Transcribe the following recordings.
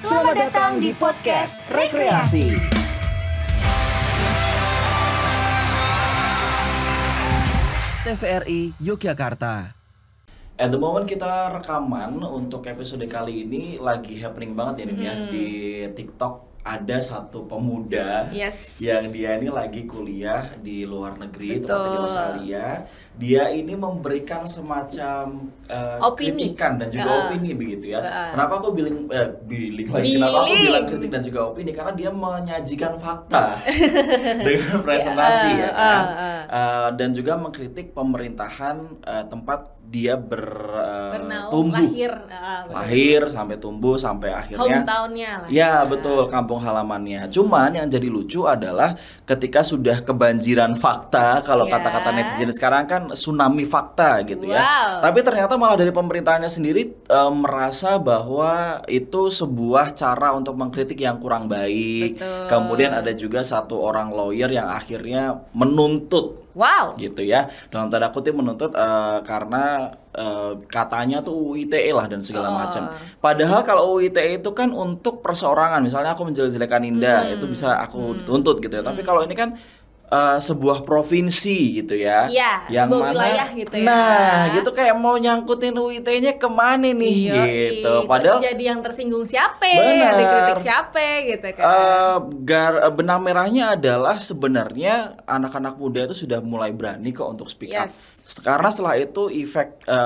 Selamat datang di podcast Rekreasi. TVRI Yogyakarta. At the moment kita rekaman untuk episode kali ini lagi happening banget ya Nin, ya. Di TikTok ada satu pemuda yang dia ini lagi kuliah di luar negeri, tepatnya di Australia. Dia ini memberikan semacam kritikan dan juga opini begitu ya. Kenapa aku kenapa aku bilang kritik dan juga opini? Karena dia menyajikan fakta dengan presentasi ya kan. Dan juga mengkritik pemerintahan tempat dia bertumbuh, lahir sampai tumbuh sampai akhirnya hometownnya lah. Ya betul, kampung halamannya. Cuman yang jadi lucu adalah ketika sudah kebanjiran fakta, kalau kata-kata netizen sekarang kan tsunami fakta gitu ya. Tapi ternyata malah dari pemerintahannya sendiri merasa bahwa itu sebuah cara untuk mengkritik yang kurang baik. Kemudian ada juga satu orang lawyer yang akhirnya menuntut. Gitu ya, dalam tanda kutip menuntut karena katanya tuh UU ITE lah dan segala macam. Padahal kalau UU ITE itu kan untuk perseorangan, misalnya aku menjelek-jelekan Indah itu bisa aku tuntut gitu ya. Tapi kalau ini kan sebuah provinsi gitu ya, yang mana wilayah gitu ya. Nah, gitu kayak mau nyangkutin UIT-nya kemana nih gitu. Padahal jadi yang tersinggung siapa, dikritik siapa gitu kan. Benang merahnya adalah sebenarnya anak-anak muda itu sudah mulai berani kok untuk speak up. Karena setelah itu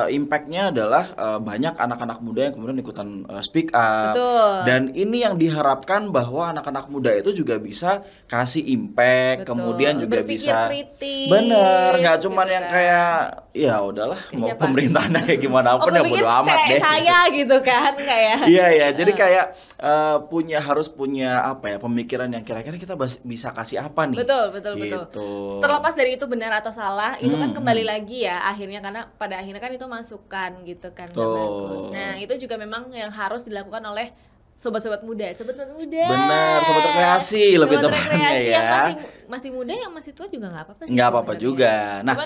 impact-nya adalah banyak anak-anak muda yang kemudian ikutan speak up. Dan ini yang diharapkan bahwa anak-anak muda itu juga bisa kasih impact, kemudian juga berpikir bisa kritis, bener, nggak cuman gitu yang kan. Kayak ya udahlah mau pemerintahannya kayak gimana pun ya bodo amat deh. Saya gitu kan kayak. Iya jadi kayak harus punya apa ya, pemikiran yang kira-kira kita bisa kasih apa nih. Betul. Terlepas dari itu benar atau salah, itu kan kembali lagi ya akhirnya, karena pada akhirnya kan itu masukan gitu kan. Bagus. Nah itu juga memang yang harus dilakukan oleh sobat-sobat muda. Benar, sobat rekreasi lebih tepatnya ya. Yang masih muda, yang masih tua juga nggak apa-apa sih. Nggak apa-apa juga. Nah,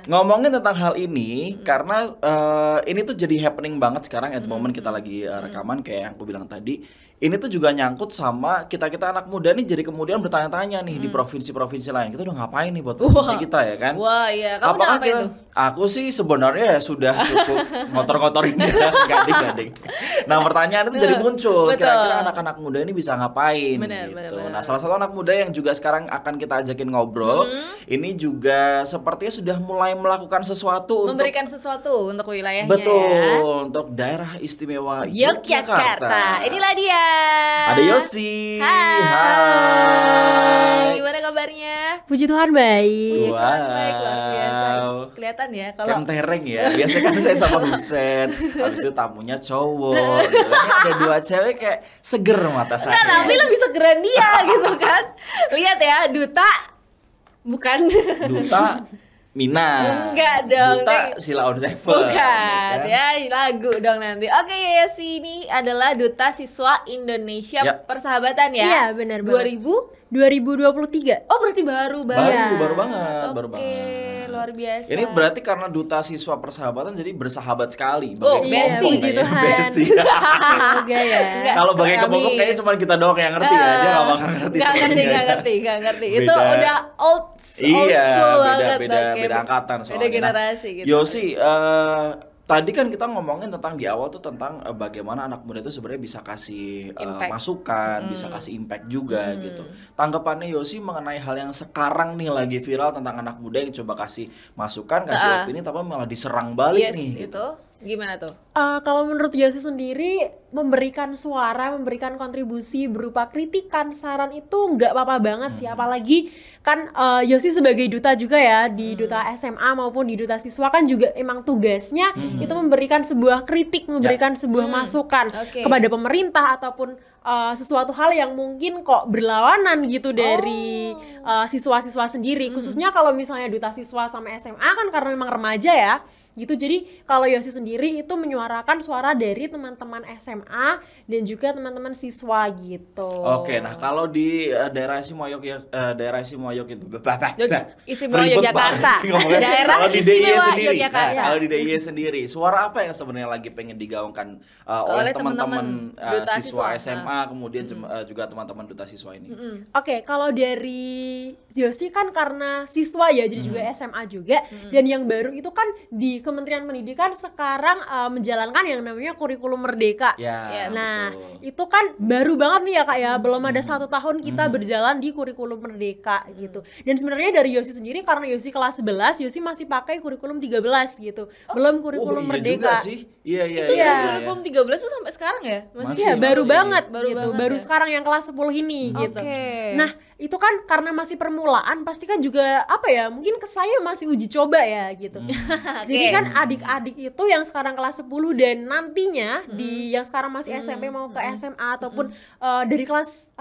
ngomongin tentang hal ini, karena ini tuh jadi happening banget sekarang at the moment kita lagi rekaman kayak yang aku bilang tadi. Ini tuh juga nyangkut sama kita anak muda nih, jadi kemudian bertanya-tanya nih di provinsi-provinsi lain, kita udah ngapain nih buat provinsi kita ya kan? Wah iya, kamu udah ngapain tuh? Aku sih sebenarnya ya sudah cukup ngotor-ngotorin ya, gading-gading. Nah pertanyaan itu jadi muncul, kira-kira anak-anak muda ini bisa ngapain gitu. Nah salah satu anak muda yang juga sekarang akan kita ajakin ngobrol, ini juga sepertinya sudah mulai melakukan sesuatu, memberikan sesuatu untuk wilayahnya. Betul, untuk daerah istimewa Yogyakarta. Inilah dia. Ada Yosi. Hai. Gimana kabarnya? Puji Tuhan baik. Puji Tuhan baik, luar biasa. Kelihatan ya kalau tereng ya. Biasanya kan saya sama Husen, habis itu tamunya cowok. Ini ada dua cewek kayak seger mata saya. Nah, tapi lebih segeran dia gitu kan. Lihat ya, Duta bukan Duta Mina. Enggak dong. Duta Sheila on Seven. Bukan. Ya, lagu dong nanti. Oke, Yosi ini adalah Duta Siswa Indonesia Persahabatan ya. Iya, benar banget. 2023. Oh, berarti baru banget. Oke, luar biasa. Ini berarti karena Duta Siswa Persahabatan jadi bersahabat sekali. Bestie. Puji Tuhan. Bestie. Semoga ya. Kalau bagai kebokok kayaknya cuma kita doang yang ngerti ya. Dia gak bakal ngerti. Gak ngerti. Itu udah old school banget. Beda angkatan soalnya. Beda generasi gitu. Yosi, tadi kan kita ngomongin tentang di awal tuh tentang bagaimana anak muda itu sebenarnya bisa kasih masukan, bisa kasih impact juga gitu. Tanggapannya Yosi mengenai hal yang sekarang nih lagi viral tentang anak muda yang coba kasih masukan, kasih opini tapi malah diserang balik nih. Itu gimana tuh? Kalau menurut Yosi sendiri, memberikan suara, memberikan kontribusi berupa kritikan, saran itu nggak apa-apa banget sih. Apalagi kan Yosi sebagai duta juga ya, di duta SMA maupun di duta siswa kan juga emang tugasnya itu memberikan sebuah kritik, memberikan sebuah masukan kepada pemerintah ataupun sesuatu hal yang mungkin kok berlawanan gitu dari siswa-siswa sendiri, khususnya kalau misalnya duta siswa sama SMA kan karena memang remaja ya gitu. Jadi kalau Yosi sendiri itu menyuarakan suara dari teman-teman SMA dan juga teman-teman siswa gitu. Oke, nah kalau di daerah Istimewa daerah Istimewa Istimewa Yogyakarta. Daerah kalau di DIY Istimewa sendiri, Yogyakarta. kalau di DIY sendiri, suara apa yang sebenarnya lagi pengen digaungkan oleh teman-teman siswa SMA, kemudian juga teman-teman duta siswa ini? Oke, kalau dari Yosi kan karena siswa ya, jadi juga SMA juga, dan yang baru itu kan di Kementerian Pendidikan sekarang menjalankan yang namanya kurikulum merdeka. Ya, Nah, betul. itu kan baru banget nih ya Kak ya, belum ada 1 tahun kita berjalan di kurikulum merdeka gitu. Dan sebenarnya dari Yosi sendiri, karena Yosi kelas 11, Yosi masih pakai kurikulum 13 gitu. Belum kurikulum iya merdeka. juga sih. Iya. Itu kurikulum 13 tuh sampai sekarang ya? Iya, baru banget Baru gitu. banget Baru ya? sekarang yang kelas 10 ini gitu. Oke. Nah, itu kan karena masih permulaan, pasti kan juga apa ya, mungkin ke saya masih uji coba ya gitu. Jadi kan adik-adik itu yang sekarang kelas 10 dan nantinya di yang sekarang masih SMP mau ke SMA ataupun dari kelas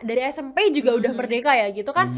dari SMP juga udah merdeka ya gitu kan,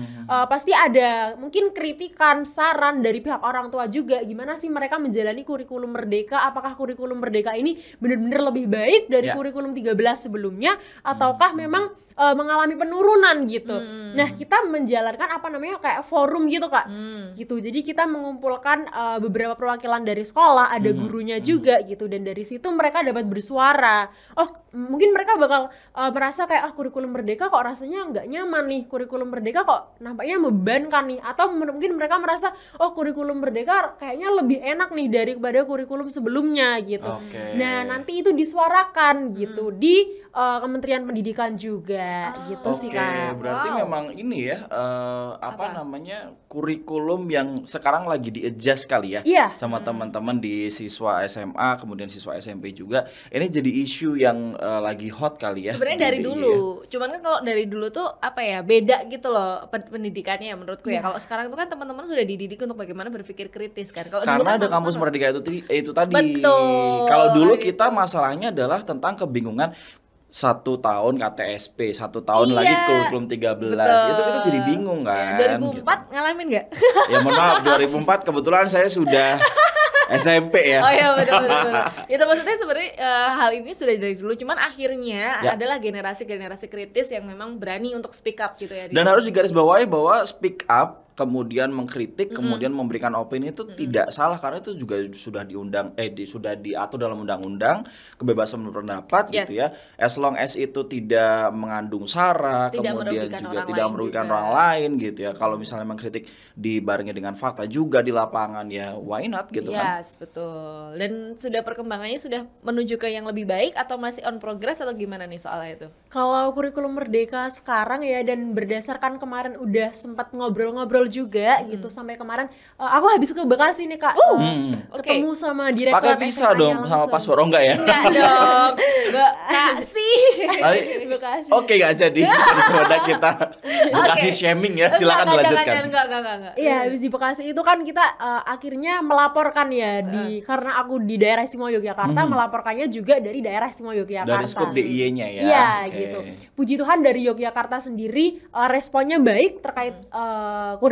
pasti ada mungkin kritikan, saran dari pihak orang tua juga, gimana sih mereka menjalani kurikulum merdeka, apakah kurikulum merdeka ini benar-benar lebih baik dari kurikulum 13 sebelumnya ataukah memang mengalami penurunan gitu. Nah, kita menjalankan kayak forum gitu Kak. Gitu. Jadi kita mengumpulkan beberapa perwakilan dari sekolah, ada gurunya juga gitu, dan dari situ mereka dapat bersuara. Oh, mungkin mereka bakal merasa kayak kurikulum merdeka kok rasanya nggak nyaman nih, kurikulum merdeka kok nampaknya membebankan nih, atau mungkin mereka merasa kurikulum merdeka kayaknya lebih enak nih daripada kurikulum sebelumnya gitu. Nah, nanti itu disuarakan gitu di Kementerian Pendidikan juga gitu sih Kak. Berarti memang ini ya kurikulum yang sekarang lagi di-adjust kali ya sama teman-teman di siswa SMA kemudian siswa SMP juga. Ini jadi isu yang lagi hot kali ya. Sebenarnya dari dulu. Cuman kan kalau dari dulu tuh beda gitu loh pendidikannya ya menurutku ya. Kalau sekarang tuh kan teman-teman sudah dididik untuk bagaimana berpikir kritis kan. Kalau karena dulu ada kampus merdeka itu tadi. Betul. Kalau dulu kita masalahnya adalah tentang kebingungan 1 tahun KTSP, 1 tahun lagi kurikulum 13. Betul. Itu kita jadi bingung kan. 2004 ngalamin nggak? Ya mohon maaf, 2004 kebetulan saya sudah SMP ya. Oh iya betul. Itu maksudnya sebenarnya hal ini sudah dari dulu, cuman akhirnya adalah generasi kritis yang memang berani untuk speak up gitu ya. Dan harus digarisbawahi bahwa speak up kemudian mengkritik, kemudian memberikan opini itu tidak salah, karena itu juga sudah sudah diatur dalam undang-undang kebebasan berpendapat gitu ya. As long as itu tidak mengandung sara, kemudian juga tidak merugikan orang lain gitu ya. Kalau misalnya mengkritik dibarengi dengan fakta juga di lapangan, ya why not gitu kan. Yes, betul. Dan sudah perkembangannya sudah menuju ke yang lebih baik atau masih on progress atau gimana nih soalnya itu? Kalau kurikulum merdeka sekarang ya, dan berdasarkan kemarin udah sempat ngobrol-ngobrol juga gitu, sampai kemarin aku habis ke Bekasi nih Kak, ketemu sama direktur pakai visa dong sama paspor, enggak ya? Enggak dong, Bekasi. Bekasi. Oke, nggak jadi. Udah kita Bekasi shaming ya, silakan dilanjutkan. Enggak. Iya, habis di Bekasi itu kan kita akhirnya melaporkan ya karena aku di daerah Istimewa Yogyakarta, melaporkannya juga dari daerah Istimewa Yogyakarta. Dari skop DIY-nya ya. Iya, gitu. Puji Tuhan dari Yogyakarta sendiri responnya baik terkait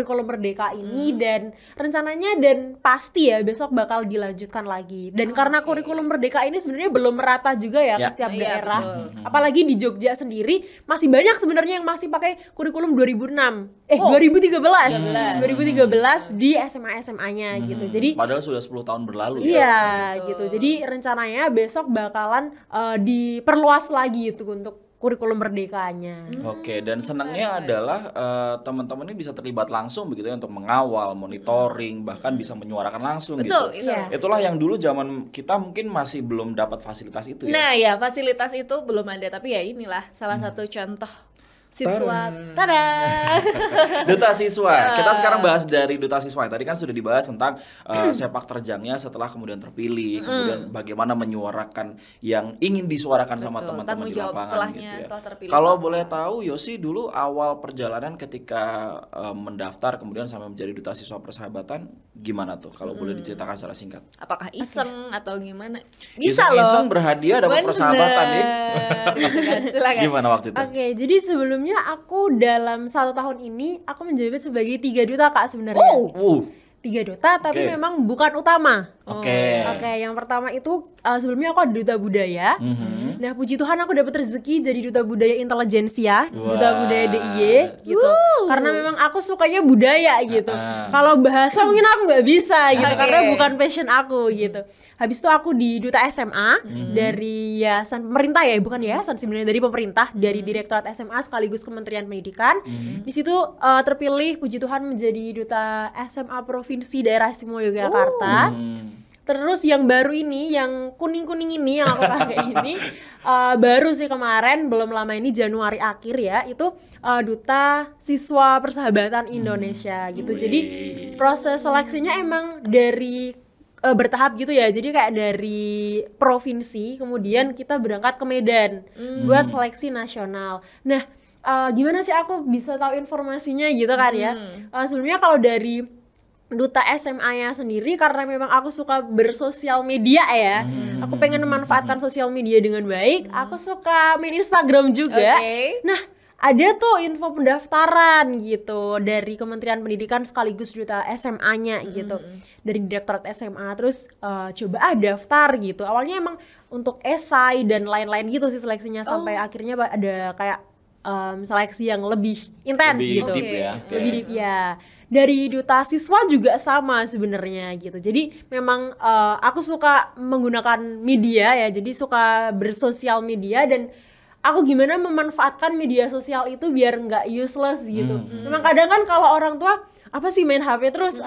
kurikulum merdeka ini, dan rencananya dan pasti ya besok bakal dilanjutkan lagi. Dan karena kurikulum merdeka ini sebenarnya belum merata juga ya ke setiap daerah. Apalagi di Jogja sendiri masih banyak sebenarnya yang masih pakai kurikulum 2013 di SMA-nya gitu. Jadi padahal sudah 10 tahun berlalu ya. Iya, gitu. Jadi rencananya besok bakalan diperluas lagi itu untuk kurikulum merdekanya. Oke, dan senangnya adalah teman-teman ini bisa terlibat langsung begitu ya, untuk mengawal, monitoring, bahkan bisa menyuarakan langsung gitu. Itulah yang dulu zaman kita mungkin masih belum dapat fasilitas itu ya. Nah ya, fasilitas itu belum ada, tapi ya inilah salah satu contoh siswa. Tada. Duta siswa. Kita sekarang bahas dari duta siswa. Tadi kan sudah dibahas tentang sepak terjangnya setelah kemudian terpilih, kemudian bagaimana menyuarakan yang ingin disuarakan sama teman-teman di lapangan gitu ya. Kalau boleh tahu, Yosi dulu awal perjalanan ketika mendaftar kemudian sampai menjadi duta siswa persahabatan gimana tuh? Kalau boleh diceritakan secara singkat. Apakah iseng atau gimana? Bisa iseng berhadiah dapat persahabatan nih. gitu kan. Silakan. Gimana waktu itu? Oke, jadi sebelumnya aku dalam 1 tahun ini aku menjabat sebagai 3 duta Kak sebenarnya. 3 duta tapi memang bukan utama. Oke, yang pertama itu sebelumnya aku ada duta budaya. Nah, puji Tuhan aku dapat rezeki jadi duta budaya intelijensia, duta budaya DIY gitu. Karena memang aku sukanya budaya gitu. Kalau bahasa mungkin aku nggak bisa gitu karena bukan passion aku gitu. Habis itu aku di duta SMA dari yayasan pemerintah ya, bukan yayasan sebenarnya, dari pemerintah, dari Direktorat SMA sekaligus Kementerian Pendidikan. Di situ terpilih puji Tuhan menjadi duta SMA Provinsi Daerah Istimewa Yogyakarta. Terus yang baru ini, yang kuning-kuning ini yang aku pakai ini baru sih kemarin, belum lama ini Januari akhir ya, itu duta siswa persahabatan Indonesia gitu. Jadi proses seleksinya emang dari bertahap gitu ya. Jadi kayak dari provinsi kemudian kita berangkat ke Medan buat seleksi nasional. Nah, gimana sih aku bisa tahu informasinya gitu kan ya? Sebelumnya kalau dari duta SMA-nya sendiri, karena memang aku suka bersosial media ya, aku pengen memanfaatkan sosial media dengan baik, aku suka main Instagram juga. Nah, ada tuh info pendaftaran gitu dari Kementerian Pendidikan sekaligus duta SMA-nya gitu, dari Direktorat SMA. Terus coba daftar gitu. Awalnya emang untuk esai dan lain-lain gitu sih seleksinya, sampai akhirnya ada kayak seleksi yang lebih intens gitu, lebih deep ya. Dari duta siswa juga sama sebenarnya gitu. Jadi memang aku suka menggunakan media ya, jadi suka bersosial media, dan aku gimana memanfaatkan media sosial itu biar nggak useless gitu. Memang kadang kan kalau orang tua apa sih main HP terus,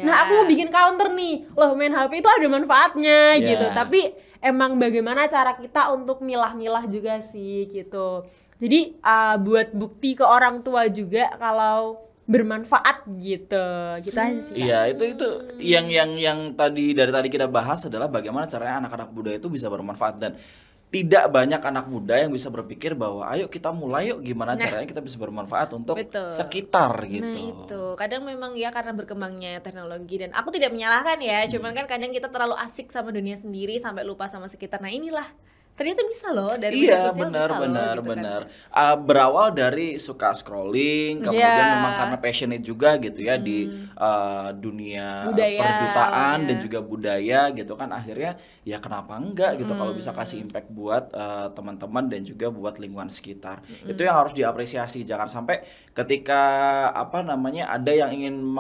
nah aku mau bikin counter nih, loh main HP itu ada manfaatnya gitu. Tapi emang bagaimana cara kita untuk milah-milah juga sih gitu. Jadi buat bukti ke orang tua juga kalau bermanfaat gitu aja sih. Iya, itu yang tadi kita bahas adalah bagaimana caranya anak-anak muda itu bisa bermanfaat, dan tidak banyak anak muda yang bisa berpikir bahwa ayo kita mulai yuk gimana caranya kita bisa bermanfaat untuk sekitar gitu. Nah itu kadang memang ya karena berkembangnya teknologi, dan aku tidak menyalahkan ya, cuman kan kadang kita terlalu asik sama dunia sendiri sampai lupa sama sekitar. Nah inilah ternyata bisa loh dari media sosial, benar. Kan. Berawal dari suka scrolling, kemudian memang karena passionate juga gitu ya di dunia perdutaan dan juga budaya gitu kan, akhirnya ya kenapa enggak gitu kalau bisa kasih impact buat teman-teman dan juga buat lingkungan sekitar. Itu yang harus diapresiasi. Jangan sampai ketika ada yang ingin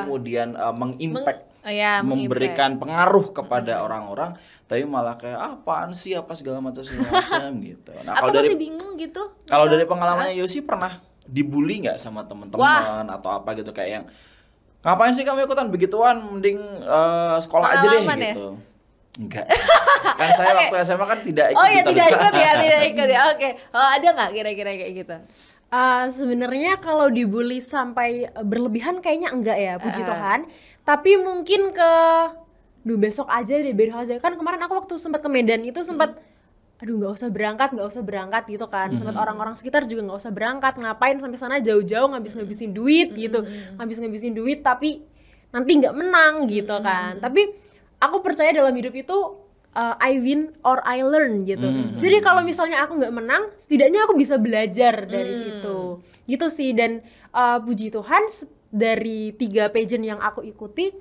kemudian mengimpact, memberikan pengaruh kepada orang-orang, tapi malah kayak apaan sih apa segala macam gitu. Nah, kalau dari bingung gitu. Kalau dari pengalamannya Yosi pernah dibully nggak sama teman-teman atau apa gitu, kayak yang ngapain sih kamu ikutan begituan, mending sekolah aja deh gitu. Enggak. Kan saya waktu SMA kan tidak ikut. Tidak ikut ya. Oke. Ada nggak kira-kira kayak gitu? Sebenarnya kalau dibully sampai berlebihan kayaknya enggak ya, puji Tuhan. Tapi mungkin besok aja kan kemarin aku waktu sempat ke Medan itu sempat nggak usah berangkat gitu kan. Sempat orang-orang sekitar juga nggak usah berangkat, ngapain sampai sana jauh-jauh ngabisin duit gitu, ngabisin duit tapi nanti nggak menang gitu kan. Tapi aku percaya dalam hidup itu I win or I learn gitu. Jadi kalau misalnya aku nggak menang, setidaknya aku bisa belajar dari situ gitu sih. Dan puji Tuhan dari 3 pageant yang aku ikuti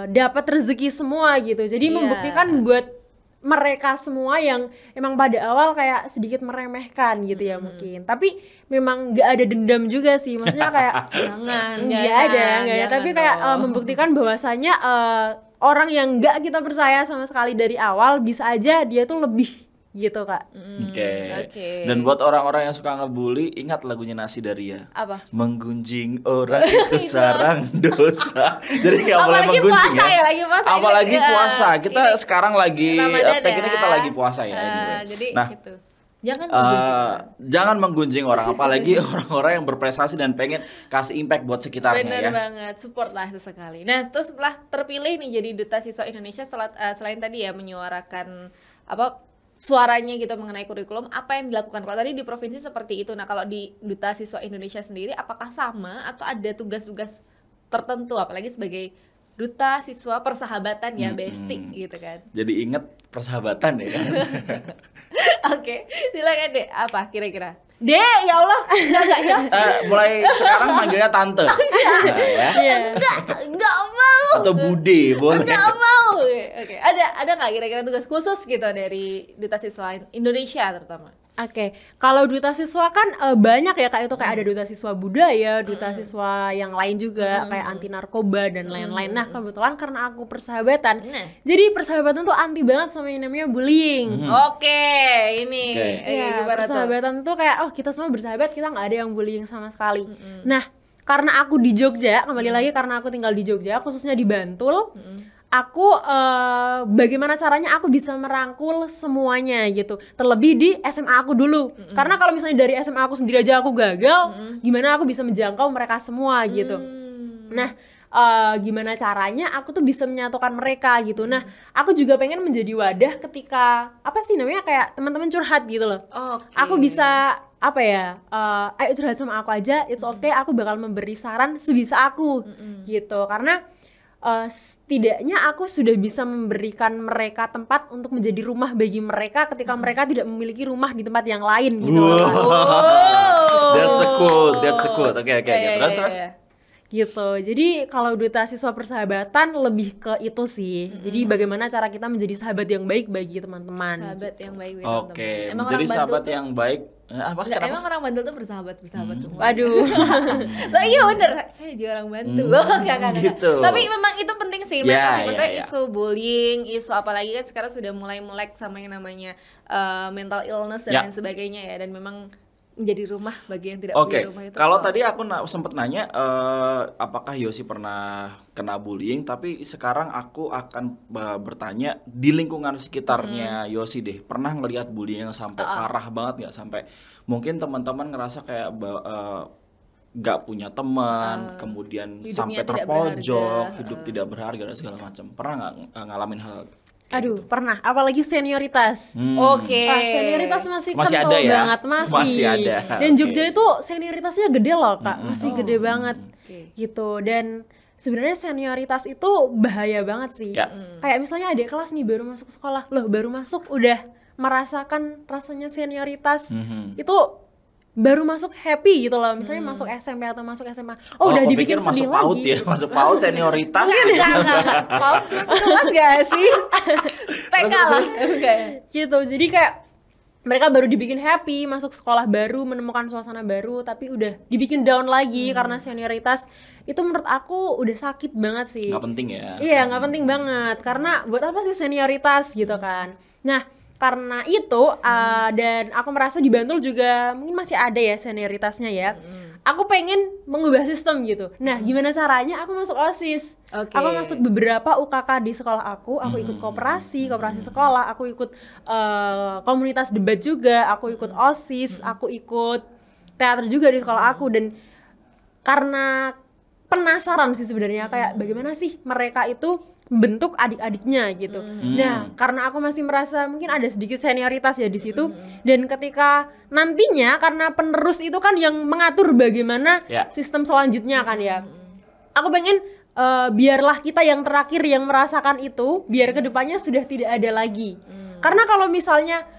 dapat rezeki semua gitu. Jadi membuktikan buat mereka semua yang emang pada awal kayak sedikit meremehkan gitu ya mungkin. Tapi memang nggak ada dendam juga sih. Maksudnya kayak nggak ada. Tapi kayak membuktikan bahwasanya orang yang nggak kita percaya sama sekali dari awal bisa aja dia tuh lebih gitu Kak. Oke. Dan buat orang-orang yang suka ngebully, ingat lagunya Nasi Daria. Apa? Menggunjing orang itu sarang dosa. Jadi nggak boleh menggunjing ya. Apalagi puasa. Kita sekarang lagi ini kita lagi puasa ya. Jadi gitu. Jangan menggunjing orang, apalagi orang-orang yang berprestasi dan pengen kasih impact buat sekitarnya. Bener banget, support lah itu sekali. Nah, terus setelah terpilih nih jadi duta siswa Indonesia, selain tadi ya menyuarakan suaranya gitu mengenai kurikulum, apa yang dilakukan? Kalau tadi di provinsi seperti itu, nah kalau di duta siswa Indonesia sendiri apakah sama atau ada tugas-tugas tertentu, apalagi sebagai duta siswa persahabatan ya, bestie gitu kan. Jadi inget persahabatan ya kan. Oke, silakan deh, apa kira-kira? Dek, ya Allah, enggak ya. Mulai sekarang manggilnya tante. Nah, ya. Enggak mau. Atau bude, boleh. Enggak mau. Oke, ada nggak kira-kira tugas khusus gitu dari duta siswa Indonesia terutama? Oke, kalau duta siswa kan banyak ya Kak, itu kayak ada duta siswa budaya, duta siswa yang lain juga kayak anti narkoba dan lain-lain. Nah, kebetulan karena aku persahabatan, jadi persahabatan tuh anti banget sama yang namanya bullying. Oke, ini Ya, gimana tuh? persahabatan tuh kayak kita semua bersahabat, kita nggak ada yang bullying sama sekali. Nah, karena aku di Jogja, kembali lagi karena aku tinggal di Jogja, khususnya di Bantul. Aku bagaimana caranya aku bisa merangkul semuanya gitu, terlebih di SMA aku dulu. Karena kalau misalnya dari SMA aku sendiri aja aku gagal, gimana aku bisa menjangkau mereka semua gitu. Nah, gimana caranya aku tuh bisa menyatukan mereka gitu. Nah, aku juga pengen menjadi wadah ketika apa sih namanya kayak teman-teman curhat gitu loh. Aku bisa apa ya, ayo curhat sama aku aja, it's okay, aku bakal memberi saran sebisa aku gitu. Karena setidaknya aku sudah bisa memberikan mereka tempat untuk menjadi rumah bagi mereka ketika mereka tidak memiliki rumah di tempat yang lain gitu. That's a quote. Oke. Terus. Gitu. Jadi kalau duta siswa persahabatan lebih ke itu sih. Jadi bagaimana cara kita menjadi sahabat yang baik bagi teman-teman. Sahabat yang baik bagi Oke, teman-teman. menjadi sahabat yang baik. Apa? Enggak, emang orang Bantul tuh bersahabat semua. Waduh. Lah iya bener, saya juga orang Bantul loh. Enggak. Gitu. Tapi memang itu penting sih, Ya. isu bullying, isu apalagi kan sekarang sudah mulai melek sama yang namanya mental illness dan lain sebagainya ya, dan memang menjadi rumah bagi yang tidak punya rumah itu. Kalau tadi aku sempat nanya apakah Yosi pernah kena bullying, tapi sekarang aku akan bertanya di lingkungan sekitarnya Yosi deh. Pernah ngelihat bullying yang sampai parah banget nggak, sampai mungkin teman-teman ngerasa kayak nggak punya teman, kemudian sampai terpojok, hidup tidak berharga dan segala macam. Pernah nggak ngalamin hal? Aduh, pernah. Apalagi senioritas. Oke. Senioritas masih Masih kental ada ya? banget, Masih ada. Dan Jogja itu senioritasnya gede loh, Kak. Masih gede banget. Gitu. Dan sebenarnya senioritas itu bahaya banget sih. Kayak misalnya adik kelas nih baru masuk sekolah. Loh, baru masuk udah merasakan rasanya senioritas. Itu baru masuk happy gitu loh, misalnya masuk SMP atau masuk SMA, udah dibikin sedih masuk lagi. Masuk PAUD senioritas. Enggak. PAUD masuk kelas gak sih? TK lah. Gitu, jadi kayak mereka baru dibikin happy, masuk sekolah baru, menemukan suasana baru, tapi udah dibikin down lagi karena senioritas. Itu menurut aku udah sakit banget sih. Nggak penting ya? Iya, nggak penting banget, karena buat apa sih senioritas gitu kan. Nah, karena itu dan aku merasa di Bantul juga mungkin masih ada ya senioritasnya ya. Aku pengen mengubah sistem gitu. Nah, gimana caranya? Aku masuk OSIS. Aku masuk beberapa UKK di sekolah aku ikut koperasi sekolah, aku ikut komunitas debat juga, aku ikut OSIS, aku ikut teater juga di sekolah aku. Dan karena penasaran sih sebenarnya kayak bagaimana sih mereka itu bentuk adik-adiknya gitu. Nah, karena aku masih merasa mungkin ada sedikit senioritas ya di situ. Dan ketika nantinya karena penerus itu kan yang mengatur bagaimana sistem selanjutnya kan ya. Aku pengen biarlah kita yang terakhir yang merasakan itu, biar kedepannya sudah tidak ada lagi. Karena kalau misalnya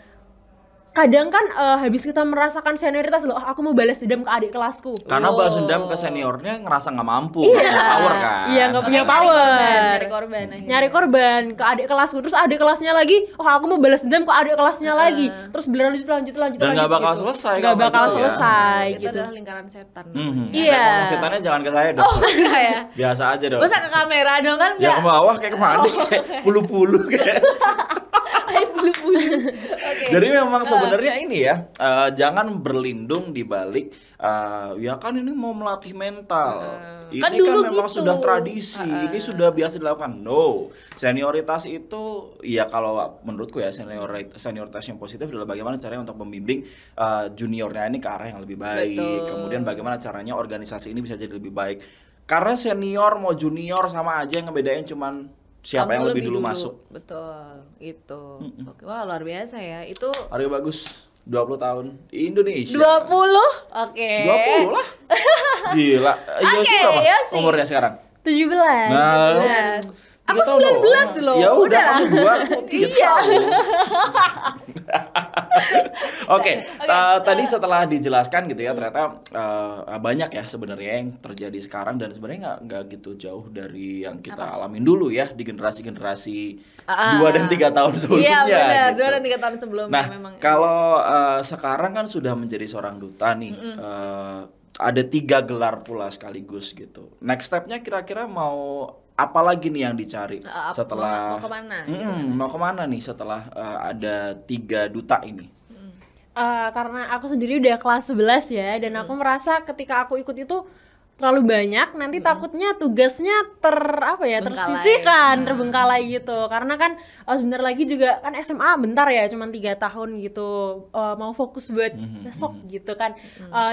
kadang kan habis kita merasakan senioritas loh, aku mau balas dendam ke adik kelasku. Karena balas dendam ke seniornya ngerasa nggak mampu, nggak punya power kan? Iya, nggak punya power. Nyari korban ke adik kelasku, terus adik kelasnya lagi, aku mau balas dendam ke adik kelasnya lagi, terus berlanjut. Dan nggak bakal gitu. selesai. Nggak bakal selesai Itu gitu. adalah lingkaran setan. Iya. Ngomong setannya jangan ke saya dong. Ya. Biasa aja dong. Masa ke kamera dong kan Ya ke bawah kayak kemana? Kayak pulu-pulu kayak. Jadi memang sebenarnya ini ya, jangan berlindung di balik ya kan ini mau melatih mental. Ini Kan dulu kan memang gitu. sudah tradisi, ini sudah biasa dilakukan. No, senioritas itu ya kalau menurutku ya senioritas yang positif adalah bagaimana caranya untuk membimbing juniornya ini ke arah yang lebih baik. Betul. Kemudian bagaimana caranya organisasi ini bisa jadi lebih baik. Karena senior mau junior sama aja, yang ngebedain cuman siapa Kamu yang lebih dulu masuk. Betul, itu. Oke, wah luar biasa ya. Itu Harga bagus, 20 tahun di Indonesia. 20? Oke. 20 lah. Gila. Yosi berapa Yosi. umurnya sekarang? 17. Nah, Aku 19 loh. Ya udah, kamu 2, aku 3 Iya. tahun. Oke, tadi setelah dijelaskan gitu ya, ternyata banyak ya sebenarnya yang terjadi sekarang dan sebenarnya nggak gitu jauh dari yang kita alamin dulu ya di generasi-generasi 2 dan 3 tahun sebelumnya. Iya benar, gitu. 2 dan 3 tahun sebelumnya Nah, memang. kalau sekarang kan sudah menjadi seorang duta nih, ada 3 gelar pula sekaligus gitu. Next stepnya kira-kira mau apa lagi nih yang dicari setelah mau kemana? Mau kemana nih setelah ada 3 duta ini? Karena aku sendiri udah kelas 11 ya, dan aku merasa ketika aku ikut itu terlalu banyak, nanti takutnya tugasnya tersisihkan, terbengkalai gitu. Karena kan sebentar lagi juga kan SMA bentar ya, cuma 3 tahun gitu, mau fokus buat besok gitu kan.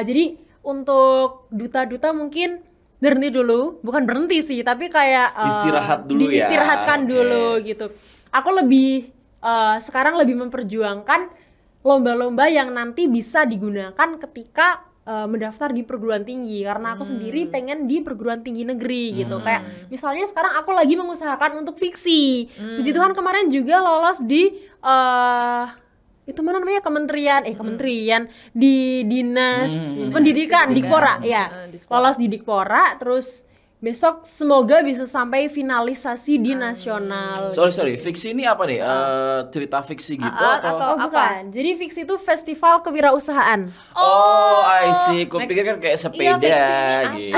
Jadi untuk duta-duta mungkin berhenti dulu, bukan berhenti sih, tapi kayak istirahat dulu ya. Diistirahatkan dulu gitu. Aku lebih sekarang lebih memperjuangkan lomba-lomba yang nanti bisa digunakan ketika mendaftar di perguruan tinggi, karena aku sendiri pengen di perguruan tinggi negeri gitu. Kayak misalnya sekarang aku lagi mengusahakan untuk fiksi. Puji Tuhan kemarin juga lolos di itu mana namanya kementerian di dinas pendidikan Dikpora ya, lolos di Dikpora. Terus besok semoga bisa sampai finalisasi di nasional. Sorry, fiksi ini apa nih? Cerita fiksi gitu atau bukan. Jadi fiksi itu festival kewirausahaan. Oh, I see. Kupikir kan kayak sepeda gitu.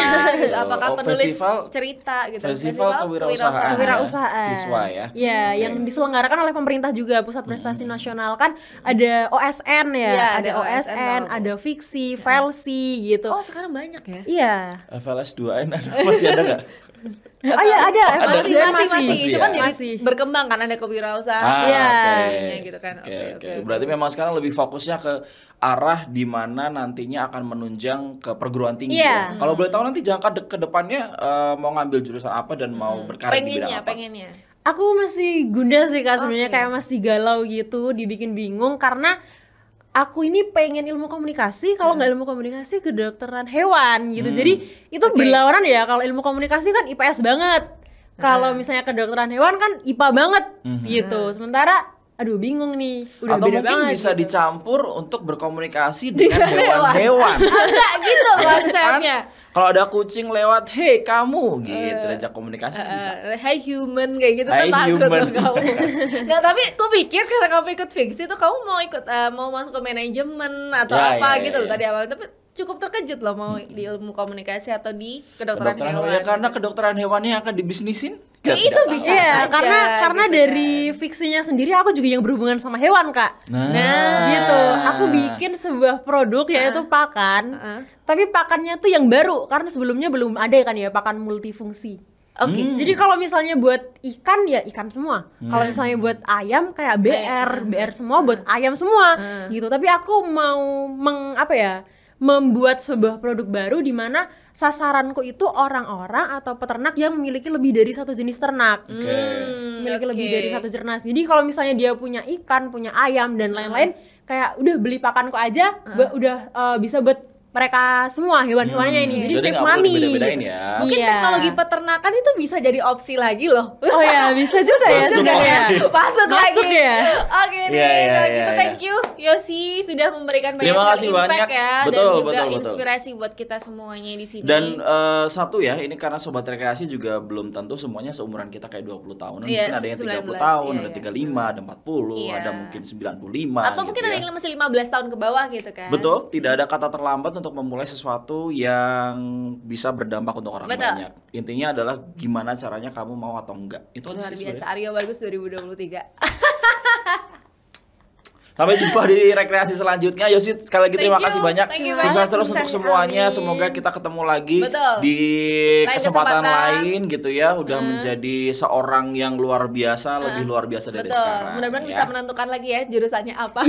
Apakah penulis festival, cerita gitu. Festival kewirausahaan. Siswa ya. Ya, yang diselenggarakan oleh pemerintah juga, Pusat Prestasi Nasional kan ada OSN ya, ada OSN, ada fiksi, Velsi gitu. Oh, sekarang banyak ya? Iya. FLS 2N masih ada nggak? Ada. Masih. Cuman jadi masih berkembang kan, ada kewirausahaan. Gitu kan. Oke. Berarti memang sekarang lebih fokusnya ke arah di mana nantinya akan menunjang ke perguruan tinggi ya. Kalau boleh tahu nanti jangka ke depannya mau ngambil jurusan apa dan mau berkarir di bidang apa? Pengennya. Aku masih gundah sih Kak, sebenarnya kayak masih galau gitu, dibikin bingung karena aku ini pengen ilmu komunikasi, kalau nggak ilmu komunikasi kedokteran hewan gitu. Jadi itu berlawanan ya, kalau ilmu komunikasi kan IPS banget. Kalau misalnya kedokteran hewan kan IPA banget gitu. Sementara aduh bingung nih, udah atau beda mungkin banget bisa gitu. dicampur untuk berkomunikasi dengan hewan-hewan. Enggak gitu konsepnya. Kalau ada kucing lewat, hey kamu gitu, ajak komunikasi bisa. Hai human kayak gitu Hai kan takut human. loh kamu. Nggak, tapi aku pikir karena kamu ikut fiksi tuh kamu mau ikut mau masuk ke manajemen atau gitu loh tadi awalnya, tapi cukup terkejut loh mau di ilmu komunikasi atau di kedokteran hewan. Ya karena kedokteran hewannya akan dibisnisin. Ya, itu bisa Iya, aja, karena gitu dari fiksinya sendiri aku juga yang berhubungan sama hewan, Kak. Nah, Gitu. Aku bikin sebuah produk yaitu pakan. Tapi pakannya tuh yang baru karena sebelumnya belum ada kan ya, pakan multifungsi. Oke. Jadi kalau misalnya buat ikan ya ikan semua. Kalau misalnya buat ayam kayak BR semua, buat ayam semua gitu. Tapi aku mau membuat sebuah produk baru di mana sasaranku itu orang-orang atau peternak yang memiliki lebih dari satu jenis ternak. Memiliki lebih dari satu jenis. Jadi kalau misalnya dia punya ikan, punya ayam dan lain-lain, kayak udah beli pakanku aja, udah bisa buat mereka semua hewan-hewannya ini. Jadi save money. Beda-bedain ya. Mungkin teknologi peternakan itu bisa jadi opsi lagi loh. Oh ya, bisa juga ya sebenarnya. Masuk lagi ya. Oke nih, kalau gitu thank you Yosi sudah memberikan banyak sekali impact ya, dan juga inspirasi buat kita semuanya di sini. Dan satu ya, ini karena Sobat Rekreasi juga belum tentu semuanya seumuran kita kayak 20 tahun. Mungkin ada yang 30 tahun, ada 35, ada 40, ada mungkin 95. Atau mungkin ada yang masih 15 tahun ke bawah gitu kan. Betul, tidak ada kata terlambat untuk memulai sesuatu yang bisa berdampak untuk orang banyak. Intinya adalah gimana caranya kamu mau atau enggak. Itu luar sih biasa. Aryo Bagus 2023. Sampai jumpa di rekreasi selanjutnya. Yosi, sekali lagi terima kasih banyak. Sukses terus untuk semuanya. Semoga kita ketemu lagi di kesempatan lain gitu ya. Udah menjadi seorang yang luar biasa, lebih luar biasa dari sekarang. Mudah-mudahan bisa menentukan lagi ya jurusannya apa.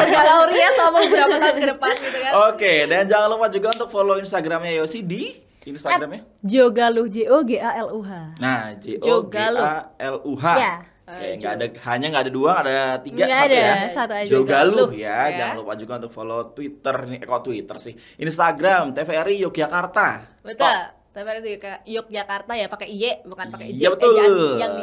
Lauria selama beberapa tahun ke depan gitu kan. Oke, dan jangan lupa juga untuk follow Instagramnya Yosi di Instagramnya Jogaluh, JOGALUH. Nah, JOGALUH. Ya. Oke, nggak ada 2, ada 3, nggak satu ada, ya. satu aja. Jogaluh ya. Jangan lupa juga untuk follow Twitter nih, Twitter sih. Instagram TVRI Yogyakarta. Betul. TVRI Yogyakarta ya pakai Y bukan pakai Iya, J, betul. ejaan yang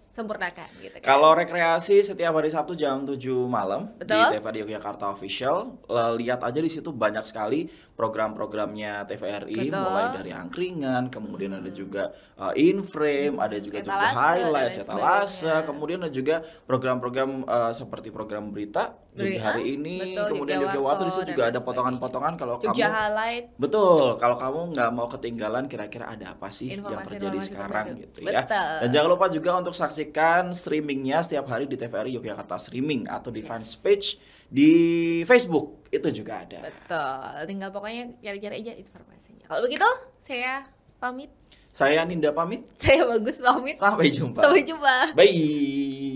disempurnakan gitu kan. Kalau rekreasi setiap hari Sabtu jam 7 malam Betul. di TVRI Yogyakarta Official. Lihat aja di situ banyak sekali program-programnya TVRI, Betul. mulai dari angkringan, kemudian ada juga in frame, ada juga Etalase, highlight, dan etalase, sebagainya. kemudian ada juga program-program seperti program berita Jogja hari ini, betul, kemudian Jogja Jogja Waktu di situ Warto, juga dan ada lain potongan-potongan kalau Jogja kamu Highlight. betul, kalau kamu nggak mau ketinggalan kira-kira ada apa sih yang terjadi Informasi-informasi sekarang terbaru. gitu ya. Betul. Dan jangan lupa juga untuk saksikan streamingnya setiap hari di TVRI Yogyakarta Streaming atau di fans page di Facebook itu juga ada. Betul. Tinggal pokoknya cari-cari aja informasinya. Kalau begitu, saya pamit. Saya Ninda pamit. Saya Bagus pamit. Sampai jumpa. Sampai jumpa. Bye.